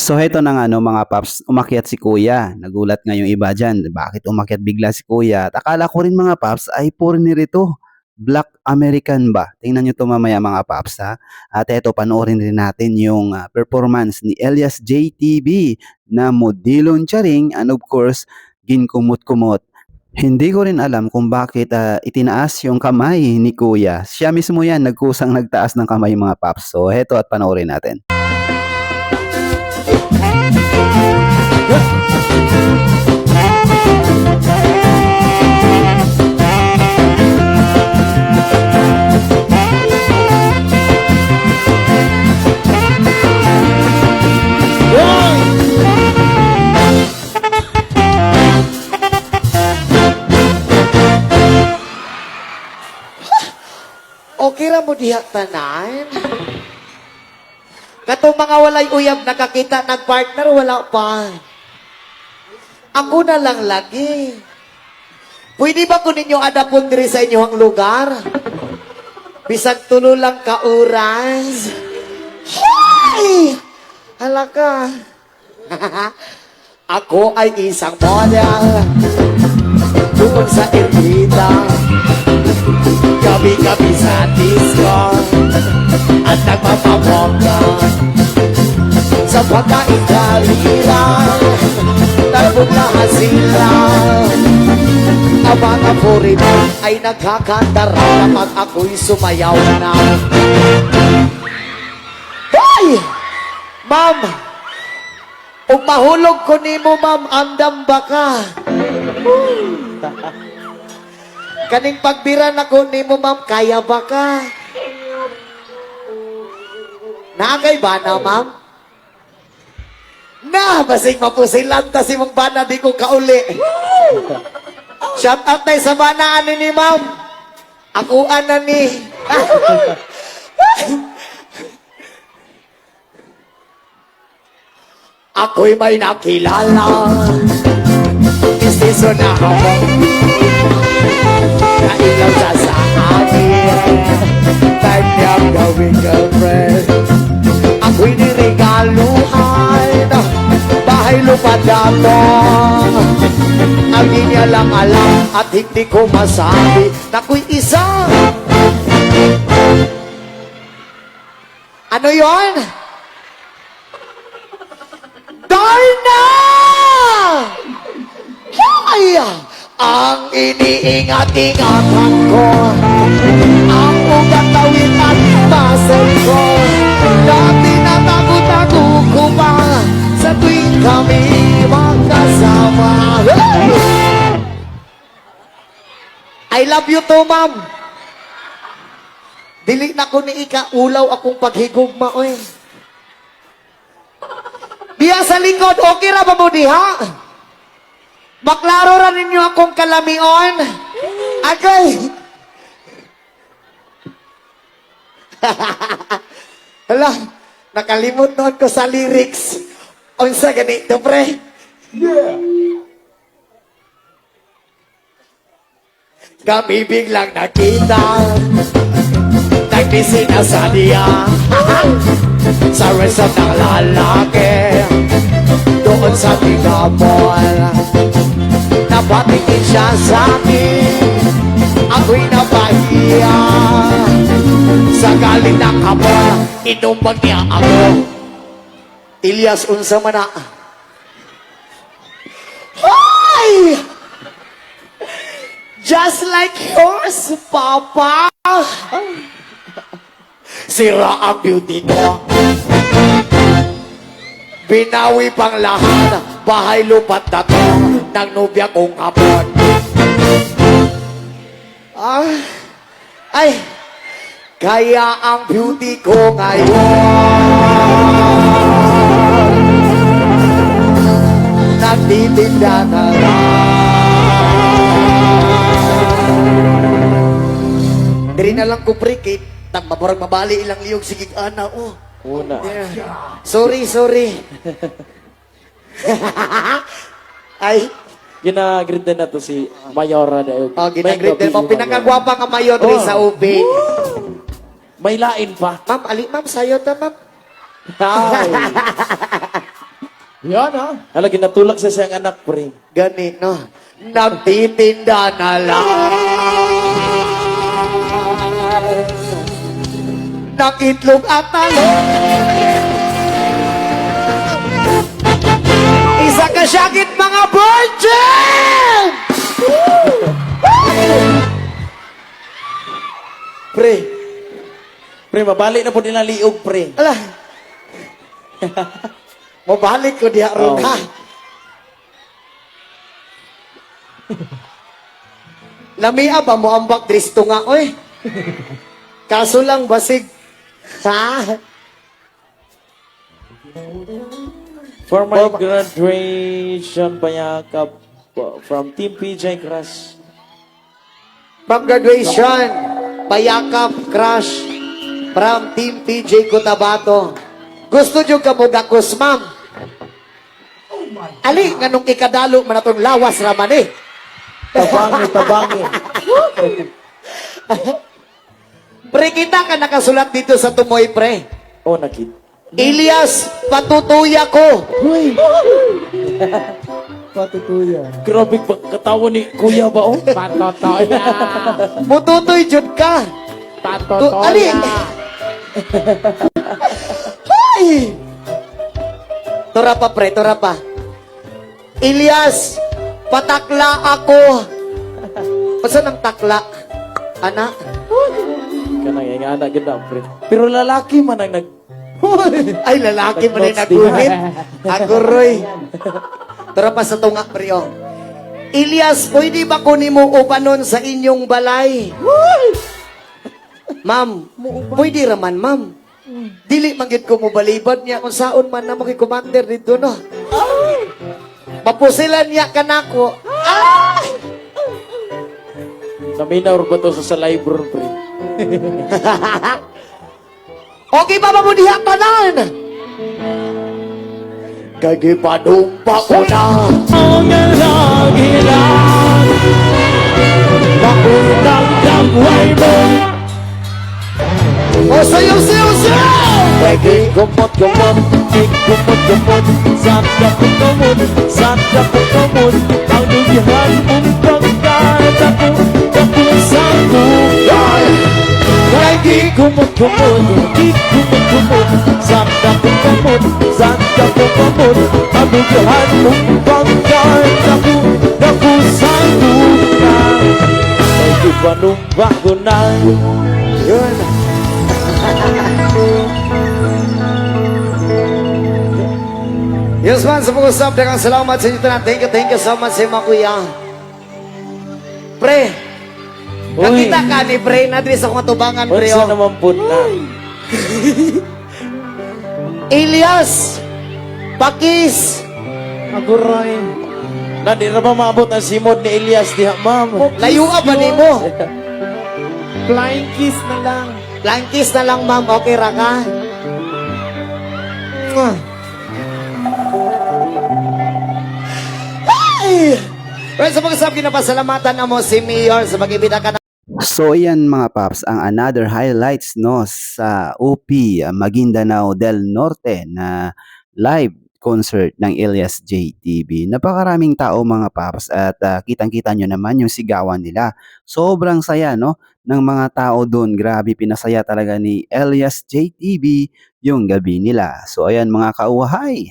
So heto na nga 'no mga paps, umakyat si kuya. Nagulat nga yung iba diyan, bakit umakyat bigla si kuya at akala ko rin mga paps ay foreigner ito, Black American ba. Tingnan niyo 'to mamaya mga paps ha. At eto panoorin rin natin yung, performance ni Elias JTB na Modilon Charing and of course Ginkumot-Kumot. Hindi ko rin alam kung bakit, itinaas yung kamay ni kuya. Siya mismo yan nagkusang nagtaas ng kamay mga paps. So heto at panoorin natin. Okay ra mo diha tanan. Katong mga walay uyab nakakita ng partner, wala pa. Ako na lang lagi. Pwede ba ko ninyo adapon diri sa inyong lugar? Bisag tulo lang ka oras. Hey! Hala ka. Ako ay isang model. Doon sa Ermita. Gabi-gabi sa disco at nagpapabongga sa pagkaingalirang nagbuglahan sila. Ang mga foreigner ay nagkakandara kapag ako'y sumayaw na. Hoy! Ma'am! Kung mahulog ko ni mo, ma'am, andam ba ka? Kaning pagbira na ko ni mo, ma'am, kaya ba ka? Naagay ba na, ma'am? Na, basig mapusilan ta si mong bana, di ko kauli. Shout out tayo sa bana, ni ma'am. Akuan na ni. Ako'y may nakilala. Istiso na ako. Nailaw siya sa akin. Time niyang gawing girlfriend. Ako'y niregaluhan. Bahay lupa dato. Ang di niya lang alam at hindi ko masabi na ako'y isa. Ano yon? Darna! Ay! Ang iniingat-ingatan ko, ang ugatawin at pasay ko, dati natago-tago ko pa sa tuwing kami magkasama. I love you too, ma'am. Dili na ko ni ika-ulaw akong paghigugma, oy. Diya sa likod, okay ra ba mo diha? Maklaro ra ninyo akong kalamion. Agay. Hala, nakalimot noon ko sa lyrics. Unsa ganito, pre? Yeah. Kami biglang nakita. Nagbisin na sa diya. Sa resort ng lalaki. Doon sa Tigabol. Napatingin siya sa akin. Ako'y napahiya. Sa galing ng kapol, inumpag niya ako. Elias, unsa man na. Ay! Just like yours, Papa. Sira ang beauty ko. Binawi pang lahat, bahay lupat na to, ng nobya kong hapon. Ay, kaya ang beauty ko ngayon, nagtitinda na lang. Diri na lang ko prikit, nang mabarang mabali ilang liyog sigig ana, oh. Una. Yeah. Sorry. Ay. Ginagrid na to si Mayora na. Oh, ginagrid din mo. Pinakagwapa ka mayon rin sa UB. May lain pa. Ma'am, ali ma'am, sayo ta ma'am. Ay. Yan ha. Hala, ginatulak sa siyang anak, pre. Gani, no? Nagtitinda na lang. Ng itlog at talong. Isa ka syagit mga virgin! Pre. Pre, mabalik na po nila liog, pre. Ala. Mabalik ko diha ron, Oh. ha? Lamia ba mo ambak dristo nga, oy? Kaso lang, basig. Ha? For my graduation, payakap from Team PJ Crush. From graduation, payakap, crush, from Team PJ Cotabato. Gusto nyo ka mo gakos, ma'am? Ali, nga nung ikadalo man atong lawas raman eh. Tabangi, tabangi. Pre, kita ka nakasulat dito sa tumoy, pre. Oh, nakit. Elias, patutuya ko. Grabe, katawa ni Kuya ba, oh? Patotoya. Mututoy jud ka. Ali. Patotoya. Hay! Tora pa, pre, tora pa. Elias, patakla ako. Pasan ang takla? Anak? Kanang yung anak ganda, pre. Pero lalaki man ang nag... Ay, lalaki mo rin naguhit. Aguroy. Tora pa sa tunga, pre, oh. Elias, pwede ba kunin mo upanon sa inyong balay? Ma'am, pwede raman, ma'am. Dili manggit ko mo balibad niya kung saon man na mo kay commander dito, no? Mapusilan niya ka na ko. Naminaw ba to sa library, pre? Okay ba mo diha tanan? Kagi padumpa ko na. Ang lagi lang Maunang dagway mo O sayo, sayo, sayo! Pwede gumot-gumot Gumot-gumot Sanda ko gumot Sanda ko gumot Ang lubihan mong pagkat Ako sa buhay Pwede gumot-gumot Gumot-gumot Sanda ko gumot Sanda ko gumot Ang lubihan mong pagkat Ako sa buhay Pwede ba nung bago na Yun. Yes man, sa pag-usap, dagang salamat sa inyo tanan. Thank you so much sa mga kuya. Pre, nakita ka ni Pre na diri sa akong tubangan, Pre. Unsa Oh. naman po na Elias, Pakis, Aguroy. Na di na ba maabot ang simod ni Elias diha, ma'am? layo ba ni mo? Flying kiss na lang. Langkis na lang, ma'am. Okay ra ka? Ay! Well, sa pag-usap, ginapasalamatan na mo si Mayor sa pag-ibita ka na. So yan mga paps, ang another highlights no sa UP Maguindanao del Norte na live concert ng Elias JTB. Napakaraming tao mga paps at kitang-kita nyo naman yung sigawan nila. Sobrang saya no ng mga tao doon. Grabe, pinasaya talaga ni Elias JTB yung gabi nila. So ayan mga kauhay.